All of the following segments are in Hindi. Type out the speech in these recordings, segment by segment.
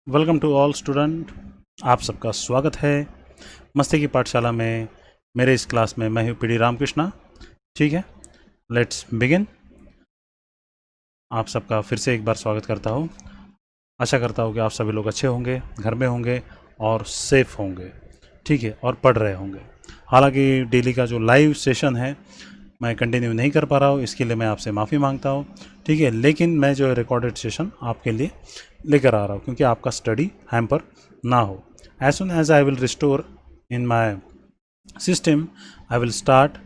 वेलकम टू ऑल स्टूडेंट, आप सबका स्वागत है मस्ती की पाठशाला में। मेरे इस क्लास में मैं हूँ पीडी रामकृष्णा। ठीक है, लेट्स बिगिन। आप सबका फिर से एक बार स्वागत करता हूँ। आशा करता हूँ कि आप सभी लोग अच्छे होंगे, घर में होंगे और सेफ होंगे, ठीक है, और पढ़ रहे होंगे। हालांकि डेली का जो लाइव सेशन है मैं कंटिन्यू नहीं कर पा रहा हूँ, इसके लिए मैं आपसे माफ़ी मांगता हूँ, ठीक है। लेकिन मैं जो रिकॉर्डेड सेशन आपके लिए लेकर आ रहा हूँ क्योंकि आपका स्टडी हैम्पर ना हो। As soon as I will restore in my system I will start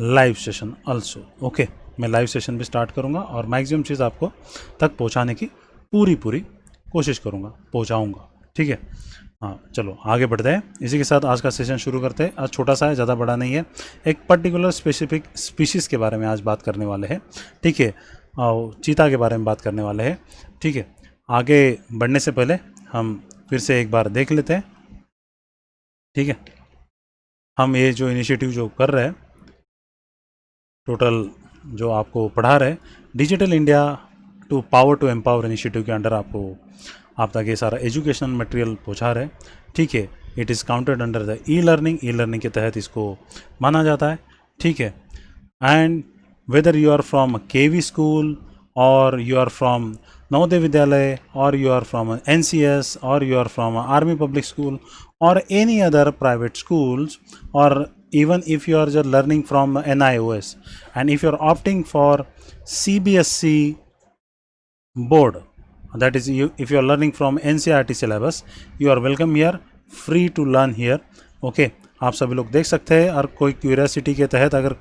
live session also. Okay, मैं लाइव सेशन भी स्टार्ट करूँगा और मैक्सिमम चीज़ आपको तक पहुँचाने की पूरी कोशिश करूँगा, पहुँचाऊँगा, ठीक है। हाँ, चलो आगे बढ़ते हैं। इसी के साथ आज का सेशन शुरू करते हैं। आज छोटा सा है, ज़्यादा बड़ा नहीं है। एक पर्टिकुलर स्पेसिफिक स्पीशीज़ के बारे में आज बात करने वाले हैं, ठीक है। चीता के बारे में बात करने वाले हैं, ठीक है। आगे बढ़ने से पहले हम फिर से एक बार देख लेते हैं, ठीक है। हम ये जो इनिशिएटिव जो कर रहे हैं, टोटल जो आपको पढ़ा रहे हैं, digital India to power to empower initiative के अंडर आपको आप तक ये सारा एजुकेशनल मटेरियल पहुंचा रहे हैं, ठीक है। It is counted under the e learning के तहत इसको माना जाता है, ठीक है। And whether you are from KV school और you are from Navodaya Vidyalaya और you are from NCS or you are from Army Public School or any other private schools, or even if you are just learning from NIOS and if you are opting for CBSE board, that is if you are learning from NCERT syllabus, you are welcome here, free to learn here, okay। आप सभी लोग देख सकते हैं और कोई क्यूरियोसिटी के तहत अगर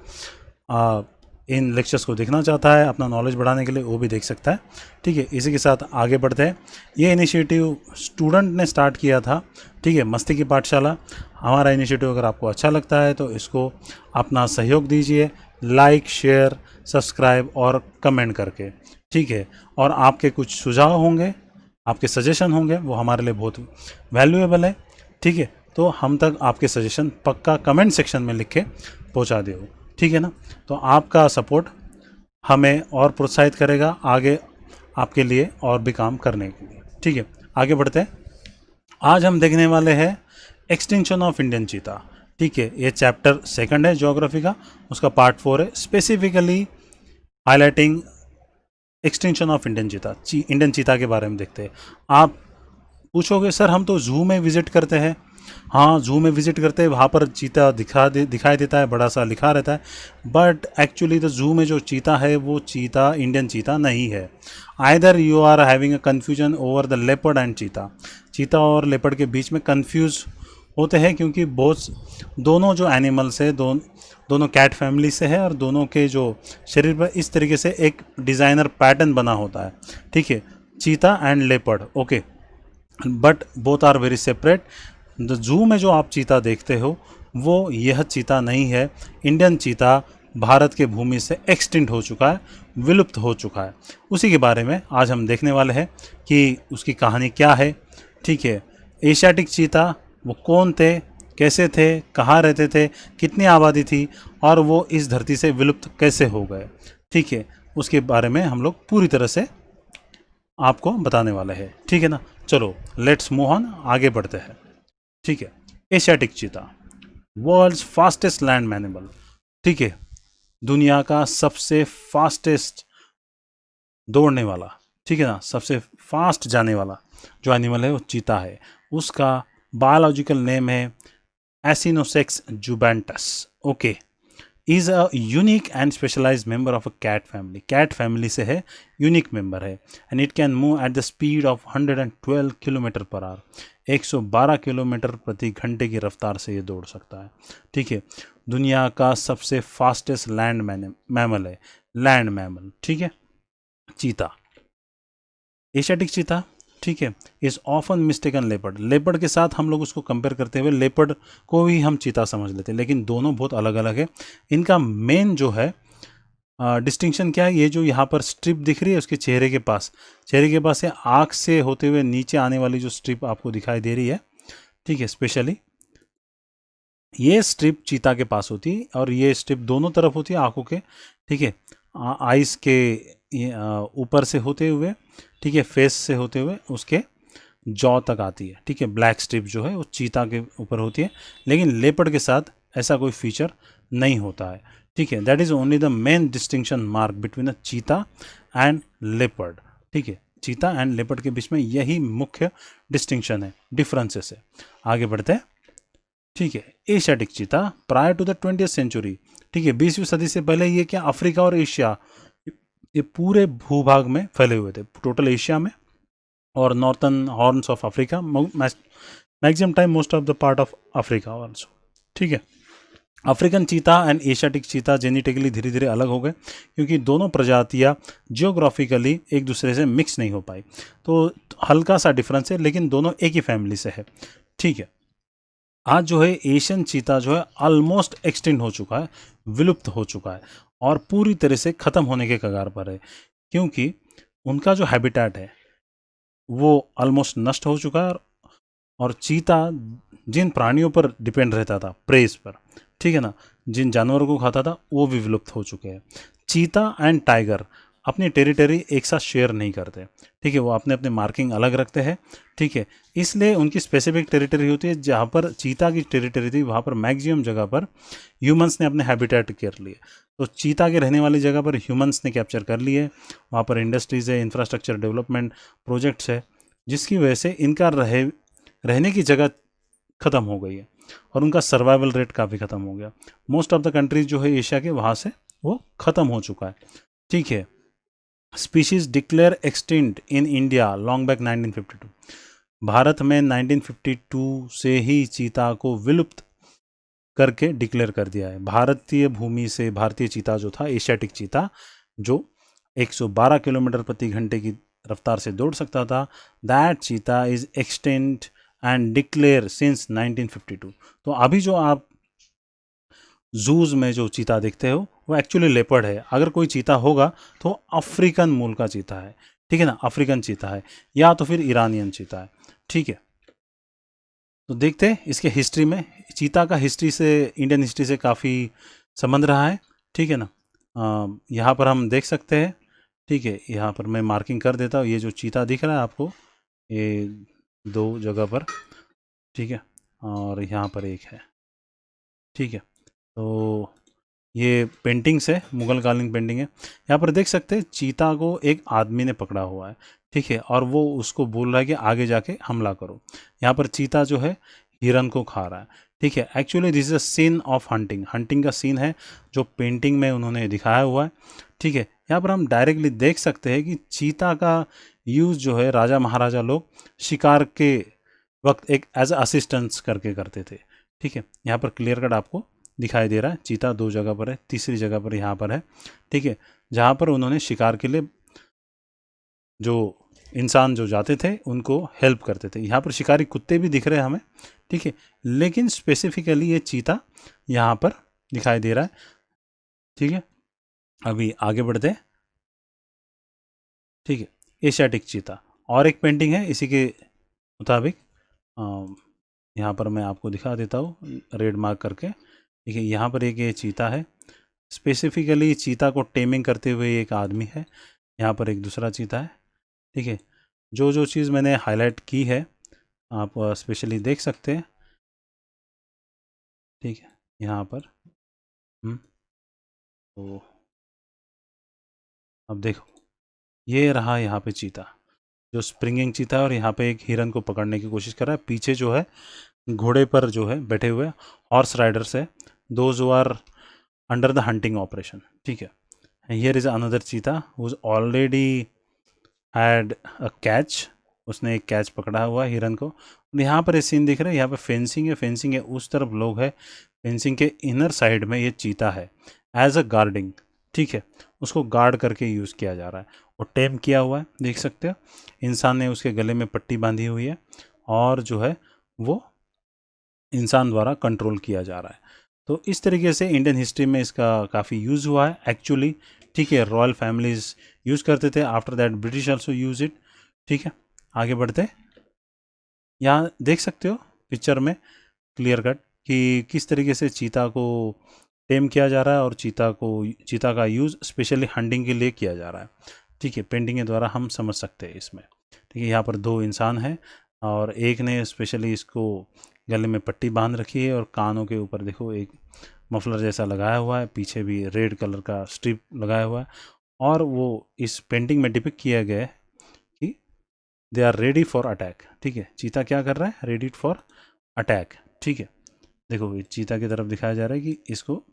इन लेक्चर्स को देखना चाहता है अपना नॉलेज बढ़ाने के लिए, वो भी देख सकता है, ठीक है। इसी के साथ आगे बढ़ते हैं। ये इनिशिएटिव स्टूडेंट ने स्टार्ट किया था, ठीक है, मस्ती की पाठशाला। हमारा इनिशिएटिव अगर आपको अच्छा लगता है तो इसको अपना सहयोग दीजिए, लाइक, शेयर, सब्सक्राइब और कमेंट करके, ठीक है। और आपके कुछ सुझाव होंगे, आपके सजेशन होंगे, वो हमारे लिए बहुत वैल्यूएबल है, ठीक है। तो हम तक आपके सजेशन पक्का कमेंट सेक्शन में लिख के पहुँचा दो, ठीक है ना। तो आपका सपोर्ट हमें और प्रोत्साहित करेगा आगे आपके लिए और भी काम करने के लिए, ठीक है। आगे बढ़ते हैं। आज हम देखने वाले हैं एक्सटिंक्शन ऑफ इंडियन चीता, ठीक है। ये चैप्टर 2 है ज्योग्राफी का, उसका पार्ट 4 है, specifically highlighting extinction of Indian चीता। इंडियन चीता के बारे में देखते हैं। आप पूछोगे सर हम तो जू में विजिट करते हैं। हाँ, जू में विजिट करते हैं, वहाँ पर चीता दिखाई देता है, बड़ा सा लिखा रहता है, बट एक्चुअली तो जू में जो चीता है वो चीता इंडियन चीता नहीं है। Either you are having a confusion over the leopard and cheetah. चीता और लेपर्ड के बीच में कन्फ्यूज होते हैं क्योंकि दोनों जो एनिमल्स है दोनों कैट फैमिली से है और दोनों के जो शरीर पर इस तरीके से एक डिज़ाइनर पैटर्न बना होता है, ठीक है, cheetah and leopard, okay. But both are very separate. Zoo में जो आप चीता देखते हो वो यह चीता नहीं है। इंडियन चीता भारत के भूमि से एक्सटिंक्ट हो चुका है, विलुप्त हो चुका है। उसी के बारे में आज हम देखने वाले हैं कि उसकी कहानी क्या है, ठीक है। एशियाटिक चीता वो कौन थे, कैसे थे, कहाँ रहते थे, कितनी आबादी थी और वो इस धरती से विलुप्त कैसे हो गए, ठीक है। उसके बारे में हम लोग पूरी तरह से आपको बताने वाले हैं, ठीक है ना। चलो लेट्स मूव ऑन, आगे बढ़ते हैं, ठीक है। Asiatic cheetah world's fastest land मैनिमल, ठीक है, दुनिया का सबसे फास्टेस्ट दौड़ने वाला, ठीक है ना, सबसे फास्ट जाने वाला जो एनिमल है वो चीता है। उसका बायोलॉजिकल नेम है Acinonyx jubatus, okay. Is a unique and specialise member of a cat family, cat family से है, यूनिक मेंबर है। And it can move at the speed of 112 kilometre per hour, 112 kilometre प्रति घंटे की रफ्तार से ये दौड़ सकता है। ठीक है, दुनिया का सबसे फास्टेस्ट लैंड मैमल है, लैंड मैमल। ठीक है, चीता, एशियाटिक चीता। ठीक है, is often mistaken leopard, leopard के साथ हम लोग उसको कंपेयर करते हुए लेपर्ड को भी हम चीता समझ लेते हैं, लेकिन दोनों बहुत अलग अलग है। इनका मेन जो है डिस्टिंक्शन क्या है, ये जो यहाँ पर स्ट्रिप दिख रही है उसके चेहरे के पास, चेहरे के पास से आँख से होते हुए नीचे आने वाली जो स्ट्रिप आपको दिखाई दे रही है, ठीक है, स्पेशली ये स्ट्रिप चीता के पास होती है, और ये स्ट्रिप दोनों तरफ होती है आंखों के। ठीक है, आइस के ऊपर से होते हुए, ठीक है, फेस से होते हुए उसके जॉ तक आती है। ठीक है, ब्लैक स्ट्रिप जो है वो चीता के ऊपर होती है, लेकिन लेपर्ड के साथ ऐसा कोई फीचर नहीं होता है। ठीक है, that is only the main distinction mark between a चीता एंड लेपर्ड। ठीक है, चीता एंड लेपर्ड के बीच में यही मुख्य डिस्टिंक्शन है, डिफरेंसेस है। आगे बढ़ते हैं। ठीक है, Asiatic cheetah prior to the 20th century, ठीक है, 20वीं सदी से पहले ये क्या अफ्रीका और एशिया, ये पूरे भूभाग में फैले हुए थे, टोटल एशिया में और northern horns of Africa, maximum time most of the part of Africa also. ठीक है, African cheetah and Asiatic cheetah genetically धीरे धीरे अलग हो गए, क्योंकि दोनों प्रजातियां जियोग्राफिकली एक दूसरे से मिक्स नहीं हो पाई, तो हल्का सा डिफरेंस है, लेकिन दोनों एक ही फैमिली से है। ठीक है, आज जो है एशियन चीता जो है ऑलमोस्ट एक्सटिंक्ट हो चुका है, विलुप्त हो चुका है और पूरी तरह से ख़त्म होने के कगार पर है, क्योंकि उनका जो हैबिटेट है वो ऑलमोस्ट नष्ट हो चुका है। और चीता जिन प्राणियों पर डिपेंड रहता था, प्रेस पर, ठीक है ना, जिन जानवरों को खाता था, वो भी विलुप्त हो चुके हैं। चीता एंड टाइगर अपनी टेरिटरी एक साथ शेयर नहीं करते। ठीक है, वो अपने अपने मार्किंग अलग रखते हैं। ठीक है, इसलिए उनकी स्पेसिफिक टेरिटरी होती है। जहाँ पर चीता की टेरिटरी थी वहाँ पर मैक्सिमम जगह पर ह्यूमंस ने अपने हैबिटेट कर लिए, तो चीता के रहने वाली जगह पर ह्यूमंस ने कैप्चर कर लिए। वहाँ पर इंडस्ट्रीज़ है, इंफ्रास्ट्रक्चर डेवलपमेंट प्रोजेक्ट्स है, जिसकी वजह से इनका रहने की जगह ख़त्म हो गई है और उनका सर्वाइवल रेट काफ़ी ख़त्म हो गया। मोस्ट ऑफ द कंट्रीज जो है एशिया के, वहाँ से वो ख़त्म हो चुका है। ठीक है, species declare extinct in India long back 1952, Bharat में 1952 से ही चीता को विलुप्त करके डिक्लेयर कर दिया है। भारतीय भूमि से भारतीय चीता जो था, एशियाटिक चीता, जो 112 किलोमीटर प्रति घंटे की रफ्तार से दौड़ सकता था, दैट चीता is extinct and declare since 1952। तो अभी जो आप जूज में जो चीता देखते हो वो एक्चुअली लेपर्ड है। अगर कोई चीता होगा तो अफ्रीकन मूल का चीता है, ठीक है ना, अफ्रीकन चीता है या तो फिर ईरानियन चीता है। ठीक है, तो देखते हैं इसके हिस्ट्री में, चीता का हिस्ट्री से, इंडियन हिस्ट्री से काफ़ी संबंध रहा है। ठीक है ना, यहाँ पर हम देख सकते हैं। ठीक है, यहाँ पर मैं मार्किंग कर देता हूँ, ये जो चीता दिख रहा है आपको, ये 2 जगह पर, ठीक है, और यहाँ पर एक है। ठीक है, तो ये पेंटिंग्स है, मुगल कालीन पेंटिंग है। यहाँ पर देख सकते हैं चीता को एक आदमी ने पकड़ा हुआ है, ठीक है, और वो उसको बोल रहा है कि आगे जाके हमला करो। यहाँ पर चीता जो है हिरन को खा रहा है। ठीक है, actually this is a scene of hunting, hunting का सीन है जो पेंटिंग में उन्होंने दिखाया हुआ है। ठीक है, यहाँ पर हम डायरेक्टली देख सकते हैं कि चीता का यूज़ जो है राजा महाराजा लोग शिकार के वक्त एक एज असिस्टेंस करके करते थे। ठीक है, यहाँ पर क्लियर कट आपको दिखाई दे रहा है, चीता 2 जगह पर है, तीसरी जगह पर यहाँ पर है। ठीक है, जहाँ पर उन्होंने शिकार के लिए जो इंसान जो जाते थे उनको हेल्प करते थे। यहाँ पर शिकारी कुत्ते भी दिख रहे हैं हमें, ठीक है, लेकिन स्पेसिफिकली ये चीता यहाँ पर दिखाई दे रहा है। ठीक है, अभी आगे बढ़ते हैं। ठीक है, एशियाटिक चीता, और एक पेंटिंग है इसी के मुताबिक, यहाँ पर मैं आपको दिखा देता हूँ रेड मार्क करके। ठीक है, यहाँ पर एक ये चीता है, स्पेसिफिकली चीता को टेमिंग करते हुए एक आदमी है। यहाँ पर एक दूसरा चीता है। ठीक है, जो जो चीज़ मैंने हाईलाइट की है आप स्पेशली देख सकते हैं। ठीक है, यहाँ पर तो अब देखो, ये रहा यहाँ पे चीता, जो स्प्रिंगिंग चीता है, और यहाँ पे एक हिरन को पकड़ने की कोशिश कर रहा है। पीछे जो है घोड़े पर जो है बैठे हुए हॉर्स राइडर्स है, those are under the hunting operation, ठीक है। Here is another cheetah who already had a catch, उसने एक कैच पकड़ा हुआ है हिरन को। यहाँ पर ये सीन दिख रहा है, यहाँ पे फेंसिंग है, फेंसिंग है उस तरफ लोग है, फेंसिंग के इनर साइड में ये चीता है एज अ गार्डिंग, ठीक है। उसको गार्ड करके यूज़ किया जा रहा है, वो टेम किया हुआ है, देख सकते हो। इंसान ने उसके गले में पट्टी बांधी हुई है और जो है वो इंसान द्वारा कंट्रोल किया जा रहा है। तो इस तरीके से इंडियन हिस्ट्री में इसका काफ़ी यूज़ हुआ है एक्चुअली, ठीक है। रॉयल फैमिलीज यूज़ करते थे, after that British also use it, ठीक है। आगे बढ़ते, यहाँ देख सकते हो पिक्चर में क्लियर कट कि किस तरीके से चीता को टेम किया जा रहा है और चीता का यूज़ स्पेशली हंटिंग के लिए किया जा रहा है, ठीक है। पेंटिंग के द्वारा हम समझ सकते हैं इसमें, ठीक है। यहाँ पर दो इंसान हैं और एक ने स्पेशली इसको गले में पट्टी बांध रखी है और कानों के ऊपर देखो एक मफलर जैसा लगाया हुआ है, पीछे भी रेड कलर का स्ट्रिप लगाया हुआ है। और वो इस पेंटिंग में डिपिक्ट किया गया है कि they are ready for attack, ठीक है। चीता क्या कर रहा है, रेडी फॉर अटैक, ठीक है। देखो ये चीता की तरफ दिखाया जा रहा है कि इसको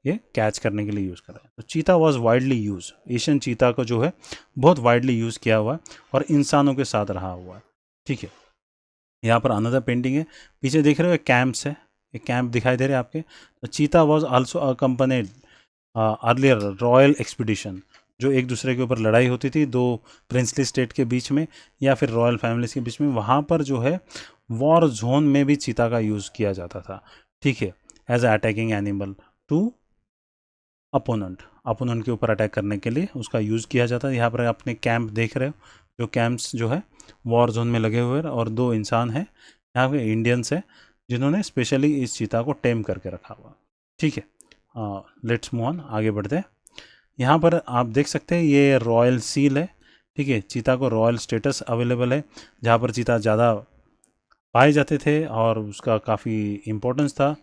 ये कैच करने के लिए यूज़ कर रहा है। तो चीता वॉज वाइडली यूज, एशियन चीता को जो है बहुत वाइडली यूज़ किया हुआ है और इंसानों के साथ रहा हुआ है, ठीक है। यहाँ पर अनदर पेंटिंग है, पीछे देख रहे हो कैंप्स है, ये कैंप दिखाई दे रहे हैं आपके। तो चीता was also accompanied earlier royal expedition, जो एक दूसरे के ऊपर लड़ाई होती थी दो प्रिंसली स्टेट के बीच में या फिर रॉयल फैमिलीज के बीच में, वहाँ पर जो है वॉर जोन में भी चीता का यूज़ किया जाता था, ठीक है, as a attacking animal to opponent के ऊपर अटैक करने के लिए उसका यूज़ किया जाता है। यहाँ पर अपने कैंप देख रहे हो, जो कैंप्स जो है वॉर जोन में लगे हुए हैं और दो इंसान हैं यहाँ पे इंडियंस हैं जिन्होंने स्पेशली इस चीता को टेम करके रखा हुआ, ठीक है। लेट्स मूव ऑन, आगे बढ़ते हैं। यहाँ पर आप देख सकते हैं ये रॉयल सील है, ठीक है। चीता को रॉयल स्टेटस अवेलेबल है, जहाँ पर चीता ज़्यादा पाए जाते थे और उसका काफ़ी इम्पोर्टेंस था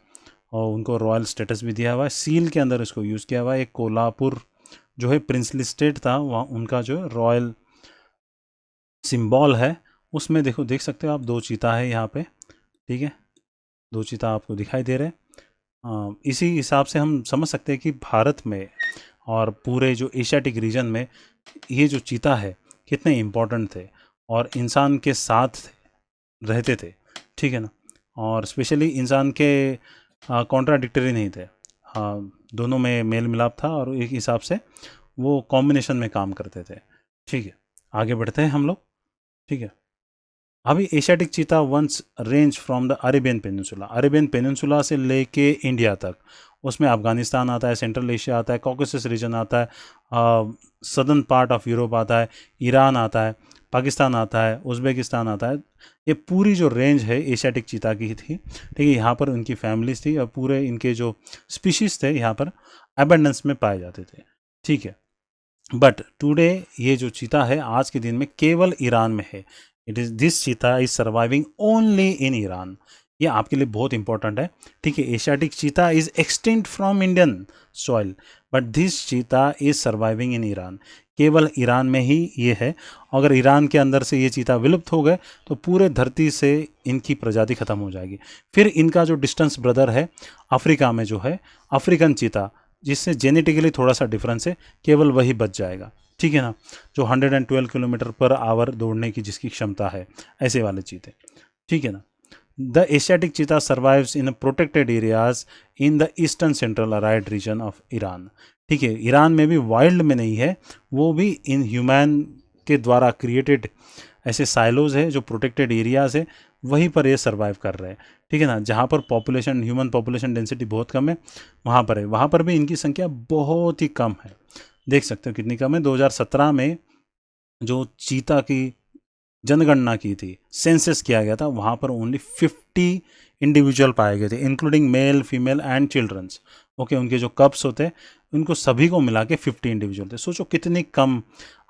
और उनको रॉयल स्टेटस भी दिया हुआ है। सील के अंदर इसको यूज़ किया हुआ है। एक कोल्हापुर जो है प्रिंसली स्टेट था, वहाँ उनका जो रॉयल सिंबल है उसमें देखो, देख सकते हो आप दो चीता है यहाँ पे, ठीक है। दो चीता आपको दिखाई दे रहे हैं। इसी हिसाब से हम समझ सकते हैं कि भारत में और पूरे जो एशियाटिक रीजन में ये जो चीता है कितने इम्पोर्टेंट थे और इंसान के साथ रहते थे, ठीक है ना। और स्पेशली इंसान के कॉन्ट्राडिक्टरी नहीं थे, दोनों में मेल मिलाप था और एक हिसाब से वो कॉम्बिनेशन में काम करते थे, ठीक है। आगे बढ़ते हैं हम लोग, ठीक है। अभी Asiatic cheetah once range from the Arabian peninsula से लेके इंडिया तक, उसमें अफगानिस्तान आता है, सेंट्रल एशिया आता है, कॉकेसस रीजन आता है, सदर्न पार्ट ऑफ यूरोप आता है, ईरान आता है, पाकिस्तान आता है, उज़्बेकिस्तान आता है। ये पूरी जो रेंज है एशियाटिक चीता की थी, ठीक है। यहाँ पर उनकी फैमिलीज थी और पूरे इनके जो स्पीशीज़ थे यहाँ पर एबंडेंस में पाए जाते थे, ठीक है। बट टुडे ये जो चीता है आज के दिन में केवल ईरान में है। इट इज़ दिस चीता is surviving only in Iran. ये आपके लिए बहुत इंपॉर्टेंट है, ठीक है। Asiatic cheetah is extinct from Indian soil but this चीता इज सर्वाइविंग इन ईरान। केवल ईरान में ही ये है। अगर ईरान के अंदर से ये चीता विलुप्त हो गए तो पूरे धरती से इनकी प्रजाति खत्म हो जाएगी। फिर इनका जो डिस्टेंस ब्रदर है अफ्रीका में जो है अफ्रीकन चीता, जिससे जेनेटिकली थोड़ा सा डिफरेंस है, केवल वही बच जाएगा, ठीक है ना। जो 112 किलोमीटर पर आवर दौड़ने की जिसकी क्षमता है, ऐसे वाले चीते, ठीक है ना। The Asiatic cheetah survives in protected areas in the eastern central arid region of Iran, ठीक है। ईरान में भी वाइल्ड में नहीं है, वो भी इन ह्यूमैन के द्वारा क्रिएटेड ऐसे साइलोज है जो प्रोटेक्टेड एरियाज है, वहीं पर ये सर्वाइव कर रहे हैं, ठीक है ना। जहाँ पर पॉपुलेशन ह्यूमन पॉपुलेशन डेंसिटी बहुत कम है वहाँ पर है, वहाँ पर भी इनकी संख्या बहुत ही कम है। देख सकते हो कितनी कम है। 2017 में जो चीता की जनगणना की थी, सेंसस किया गया था, वहाँ पर ओनली 50 इंडिविजुअल पाए गए थे, including male female and childrens, okay. उनके जो कप्स होते हैं उनको सभी को मिला के 50 इंडिविजुअल थे। सोचो कितनी कम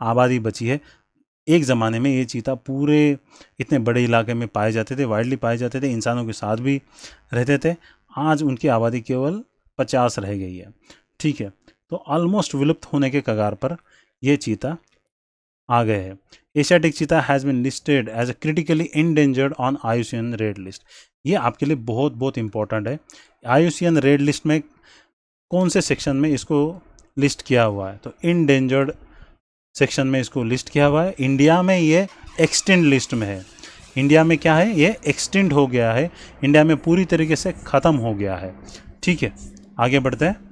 आबादी बची है। एक ज़माने में ये चीता पूरे इतने बड़े इलाके में पाए जाते थे, वाइडली पाए जाते थे, इंसानों के साथ भी रहते थे। आज उनकी आबादी केवल 50 रह गई है, ठीक है। तो ऑलमोस्ट विलुप्त होने के कगार पर यह चीता आ गए हैं। Asiatic cheetah has been listed as a critically endangered on IUCN red list. ये आपके लिए बहुत बहुत इंपॉर्टेंट है। IUCN रेड लिस्ट में कौन से सेक्शन में इसको लिस्ट किया हुआ है, तो इंडेंजर्ड सेक्शन में इसको लिस्ट किया हुआ है। इंडिया में ये एक्सटेंड लिस्ट में है। इंडिया में क्या है, ये एक्सटेंड हो गया है, इंडिया में पूरी तरीके से ख़त्म हो गया है। ठीक है, आगे बढ़ते हैं।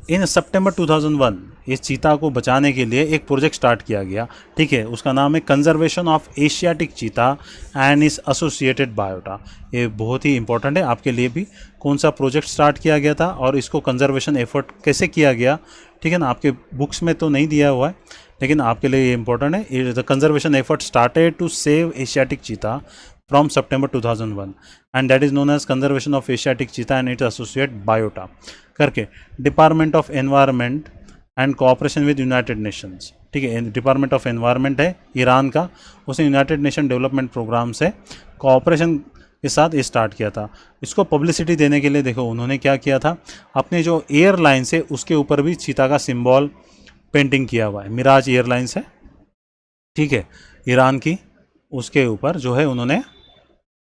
इन सितंबर 2001 इस चीता को बचाने के लिए एक प्रोजेक्ट स्टार्ट किया गया। ठीक है, उसका नाम है conservation of Asiatic cheetah and इस एसोसिएटेड बायोटा। ये बहुत ही इंपॉर्टेंट है आपके लिए भी, कौन सा प्रोजेक्ट स्टार्ट किया गया था और इसको कंजर्वेशन एफर्ट कैसे किया गया। ठीक है ना, आपके बुक्स में तो नहीं दिया हुआ है, लेकिन आपके लिए ये इंपॉर्टेंट है। The conservation effort started to save Asiatic cheetah from September 2001 and that is known as conservation of Asiatic cheetah and its associate biota करके department of environment and cooperation with United Nations. ठीक है, डिपार्टमेंट ऑफ एनवायरनमेंट है ईरान का, उसने यूनाइटेड नेशन डेवलपमेंट प्रोग्राम से कोऑपरेशन के साथ ये स्टार्ट किया था। इसको पब्लिसिटी देने के लिए देखो उन्होंने क्या किया था, अपने जो एयरलाइंस है उसके ऊपर भी चीता का सिंबल पेंटिंग किया हुआ है। मिराज एयरलाइंस है, ठीक है, ईरान की, उसके ऊपर जो है उन्होंने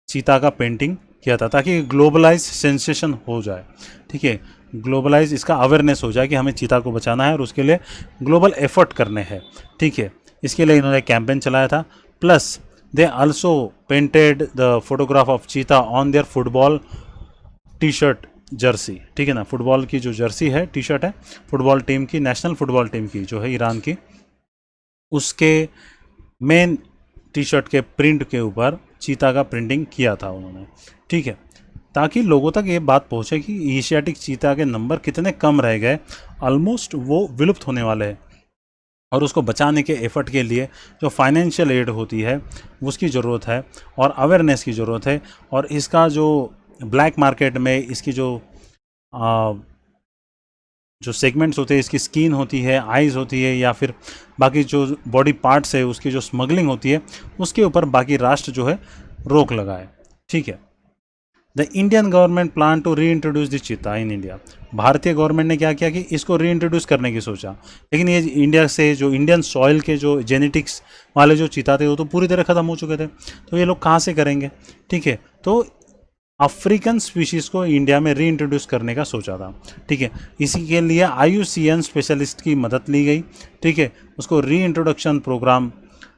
चीता का पेंटिंग किया था ताकि ग्लोबलाइज सेंसेशन हो जाए। ठीक है, ग्लोबलाइज इसका अवेयरनेस हो जाए कि हमें चीता को बचाना है और उसके लिए ग्लोबल एफर्ट करने हैं। ठीक है, इसके लिए इन्होंने कैंपेन चलाया था। Plus they also painted the photograph of cheetah on their football T shirt jersey. ठीक है ना, फुटबॉल की जो जर्सी है, टी शर्ट है फुटबॉल टीम की, नेशनल फुटबॉल टीम की जो है ईरान की, उसके मेन टी शर्ट के प्रिंट के ऊपर चीता का प्रिंटिंग किया था उन्होंने। ठीक है, ताकि लोगों तक ये बात पहुंचे कि एशियाटिक चीता के नंबर कितने कम रह गए, ऑलमोस्ट वो विलुप्त होने वाले हैं, और उसको बचाने के एफर्ट के लिए जो फाइनेंशियल एड होती है उसकी ज़रूरत है और अवेयरनेस की ज़रूरत है। और इसका जो ब्लैक मार्केट में इसकी जो सेगमेंट्स होते हैं, इसकी स्किन होती है, आइज़ होती है, या फिर बाकी जो बॉडी पार्ट्स है उसकी जो स्मगलिंग होती है, उसके ऊपर बाकी राष्ट्र जो है रोक लगाए। ठीक है, the Indian government plan to reintroduce this cheetah in India. भारतीय गवर्नमेंट ने क्या किया कि इसको री इंट्रोड्यूस करने की सोचा, लेकिन ये इंडिया से जो इंडियन सॉइल के जो जेनेटिक्स वाले जो चीता थे वो तो पूरी तरह ख़त्म हो चुके थे, तो ये लोग कहाँ से करेंगे। ठीक है, तो अफ्रीकन स्पीशीज़ को इंडिया में री इंट्रोड्यूस करने का सोचा था। ठीक है, इसी के लिए IUCN स्पेशलिस्ट की मदद ली गई। ठीक है, उसको री इंट्रोडक्शन प्रोग्राम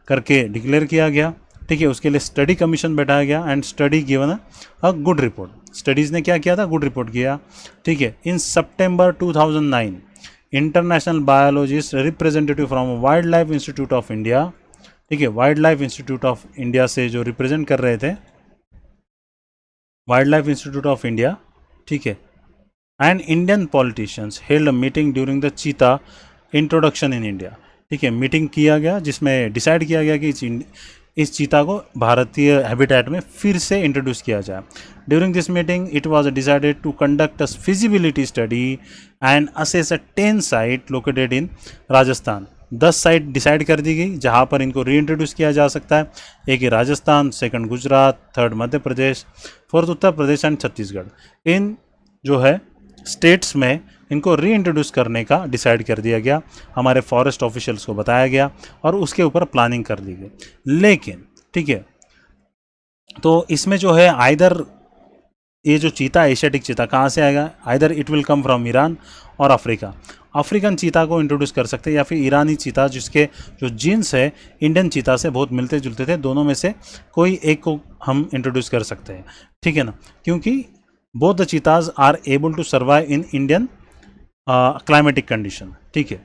करके डिक्लेयर किया गया। ठीक है, उसके लिए स्टडी कमीशन बैठाया गया and study given a good report. Studies ने क्या किया था, गुड रिपोर्ट किया। ठीक है, इन सितंबर 2009 international biologist representative from wild life institute of India, ठीक है, wild life institute of India से जो रिप्रेजेंट कर रहे थे, wild life institute of India, ठीक है, and Indian politicians held a meeting during the चीता इंट्रोडक्शन इन इंडिया। ठीक है, मीटिंग किया गया जिसमें डिसाइड किया गया कि इस चीता को भारतीय हैबिटेट में फिर से इंट्रोड्यूस किया जाए। During this meeting it was decided to conduct a feasibility study and assess a 10 site located in Rajasthan. 10 site decide कर दी गई जहां पर इनको री इंट्रोड्यूस किया जा सकता है। एक है Rajasthan, second Gujarat, third Madhya Pradesh, fourth Uttar Pradesh and Chhattisgarh. इन जो है स्टेट्स में इनको री इंट्रोड्यूस करने का डिसाइड कर दिया गया, हमारे फॉरेस्ट ऑफिशियल्स को बताया गया और उसके ऊपर प्लानिंग कर दी गई। लेकिन ठीक है, तो इसमें जो है आइदर ये जो चीता, एशियाटिक चीता कहाँ से आएगा, either it will come from Iran और अफ्रीका। अफ्रीकन चीता को इंट्रोड्यूस कर सकते हैं या फिर ईरानी चीता, जिसके जो जीन्स है इंडियन चीता से बहुत मिलते जुलते थे, दोनों में से कोई एक को हम इंट्रोड्यूस कर सकते हैं। ठीक है ना, क्योंकि both the cheetahs are able to survive in Indian climatic condition. ठीक है,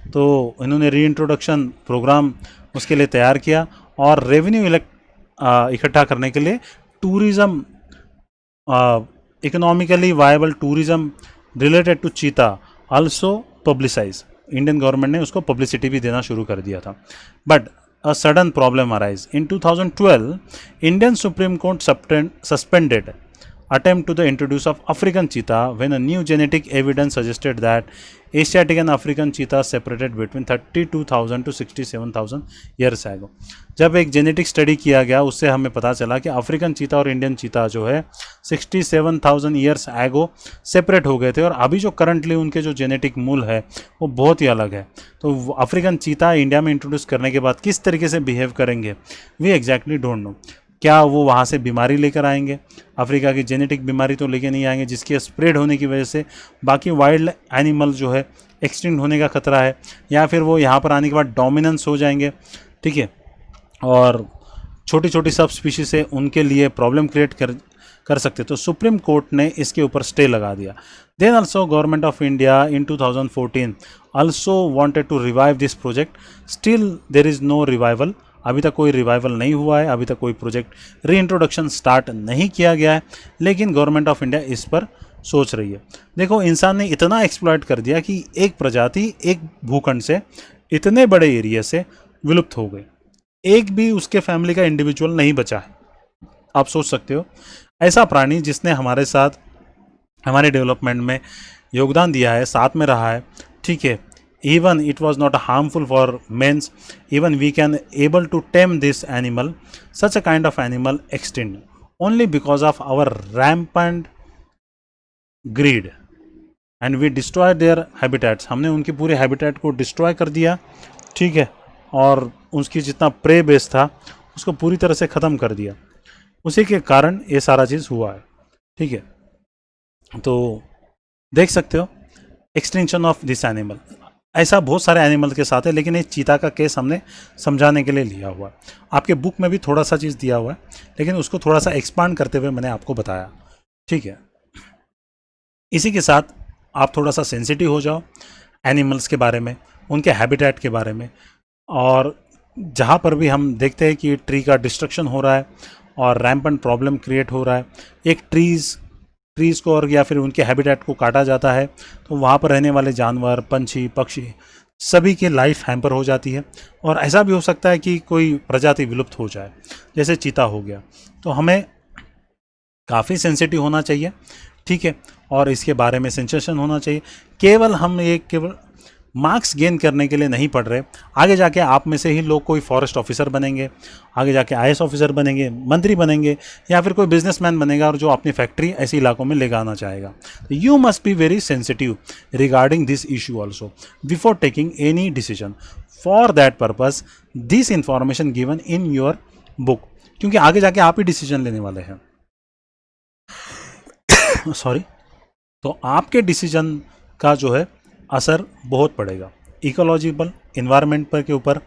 तो इन्होंने री इंट्रोडक्शन प्रोग्राम उसके लिए तैयार किया और रेवेन्यू इकट्ठा करने के लिए tourism, economically viable tourism related to cheetah also publicise. Indian government ने उसको पब्लिसिटी भी देना शुरू कर दिया था। But a sudden problem arise in 2012, Indian supreme court suspended attempt to the introduce of African cheetah when a new genetic evidence suggested that Asiatic and African cheetahs separated between 32,000 to 67,000 years ago। जब एक जेनेटिक स्टडी किया गया उससे हमें पता चला कि अफ्रीकन चीता और इंडियन चीता जो है 67,000 ईयर्स एगो सेपरेट हो गए थे, और अभी जो करंटली उनके जो जेनेटिक मूल है वो बहुत ही अलग है। तो अफ्रीकन चीता इंडिया में इंट्रोड्यूस करने के बाद किस तरीके से बिहेव करेंगे वी एग्जैक्टली डोंट नो। क्या वो वहाँ से बीमारी लेकर आएंगे? अफ्रीका की जेनेटिक बीमारी तो लेके नहीं आएंगे जिसके स्प्रेड होने की वजह से बाकी वाइल्ड एनिमल जो है एक्सटिंक्ट होने का खतरा है, या फिर वो यहाँ पर आने के बाद डोमिनेंस हो जाएंगे, ठीक है, और छोटी छोटी सब स्पीशीज से उनके लिए प्रॉब्लम क्रिएट कर सकते। तो सुप्रीम कोर्ट ने इसके ऊपर स्टे लगा दिया। Then also government of India in 2014 also wanted to revive this project, still there is no revival. अभी तक कोई रिवाइवल नहीं हुआ है, अभी तक कोई प्रोजेक्ट रीइंट्रोडक्शन स्टार्ट नहीं किया गया है, लेकिन गवर्नमेंट ऑफ इंडिया इस पर सोच रही है। देखो, इंसान ने इतना एक्सप्लॉइट कर दिया कि एक प्रजाति एक भूखंड से इतने बड़े एरिया से विलुप्त हो गई, एक भी उसके फैमिली का इंडिविजुअल नहीं बचा है। आप सोच सकते हो, ऐसा प्राणी जिसने हमारे साथ हमारे डेवलपमेंट में योगदान दिया है, साथ में रहा है, ठीक है, even it was not harmful for men, even we can able to tame this animal, such a kind of animal extinct only because of our rampant greed and we destroy their habitats। हमने उनके पूरे हैबिटेट को डिस्ट्रॉय कर दिया, ठीक है, और उसकी जितना प्रे बेस था उसको पूरी तरह से ख़त्म कर दिया। उसी के कारण ये सारा चीज़ हुआ है, ठीक है। तो देख सकते हो एक्सटिंक्शन ऑफ दिस एनिमल, ऐसा बहुत सारे एनिमल के साथ है, लेकिन ये चीता का केस हमने समझाने के लिए लिया हुआ है। आपके बुक में भी थोड़ा सा चीज़ दिया हुआ है, लेकिन उसको थोड़ा सा एक्सपांड करते हुए मैंने आपको बताया, ठीक है। इसी के साथ आप थोड़ा सा सेंसिटिव हो जाओ एनिमल्स के बारे में, उनके हैबिटेट के बारे में, और जहाँ पर भी हम देखते हैं कि ट्री का डिस्ट्रक्शन हो रहा है और रैम्पेंट प्रॉब्लम क्रिएट हो रहा है, एक ट्रीज़ को और या फिर उनके हैबिटेट को काटा जाता है, तो वहाँ पर रहने वाले जानवर, पंछी, पक्षी सभी की लाइफ हैम्पर हो जाती है। और ऐसा भी हो सकता है कि कोई प्रजाति विलुप्त हो जाए, जैसे चीता हो गया। तो हमें काफ़ी सेंसिटिव होना चाहिए, ठीक है, और इसके बारे में सेंसेशन होना चाहिए। केवल मार्क्स गेन करने के लिए नहीं पढ़ रहे, आगे जाके आप में से ही लोग कोई फॉरेस्ट ऑफिसर बनेंगे, आगे जाके आईएएस ऑफिसर बनेंगे, मंत्री बनेंगे, या फिर कोई बिजनेसमैन बनेगा और जो अपनी फैक्ट्री ऐसे इलाकों में ले जाना चाहेगा। तो you must be very sensitive regarding this issue also before taking any decision. For that purpose this information given in your book, क्योंकि आगे जाके आप ही डिसीजन लेने वाले हैं। सॉरी। तो आपके डिसीजन का जो है असर बहुत पड़ेगा इकोलॉजिकल इन्वायरमेंट पर के ऊपर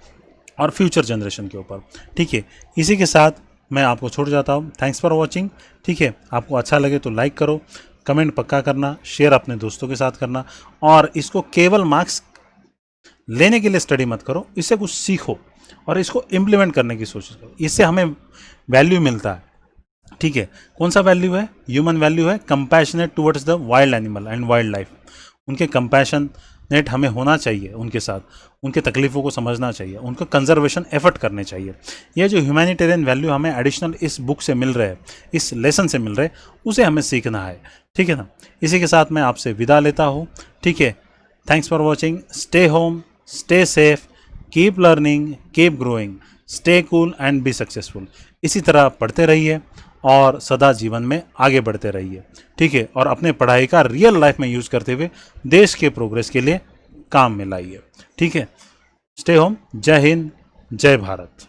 और फ्यूचर जनरेशन के ऊपर, ठीक है। इसी के साथ मैं आपको छोड़ जाता हूँ। थैंक्स फॉर वॉचिंग, ठीक है। आपको अच्छा लगे तो लाइक करो, कमेंट पक्का करना, शेयर अपने दोस्तों के साथ करना, और इसको केवल मार्क्स लेने के लिए स्टडी मत करो, इससे कुछ सीखो और इसको इम्प्लीमेंट करने की कोशिश करो। इससे हमें वैल्यू मिलता है, ठीक है। कौन सा वैल्यू है? ह्यूमन वैल्यू है, compassionate towards the wild animal and wild life. उनके कंपैशनेट हमें होना चाहिए, उनके साथ उनके तकलीफ़ों को समझना चाहिए, उनको कंजर्वेशन एफर्ट करने चाहिए। ये जो ह्यूमैनिटेरियन वैल्यू हमें एडिशनल इस बुक से मिल रहे हैं, इस लेसन से मिल रहे, उसे हमें सीखना है, ठीक है ना। इसी के साथ मैं आपसे विदा लेता हूँ, ठीक है। Thanks for watching. Stay home, stay safe, keep learning, keep growing, stay cool and be successful. इसी तरह पढ़ते रहिए और सदा जीवन में आगे बढ़ते रहिए, ठीक है। और अपने पढ़ाई का रियल लाइफ में यूज़ करते हुए देश के प्रोग्रेस के लिए काम में लाइए, ठीक है। Stay home. जय हिंद, जय भारत।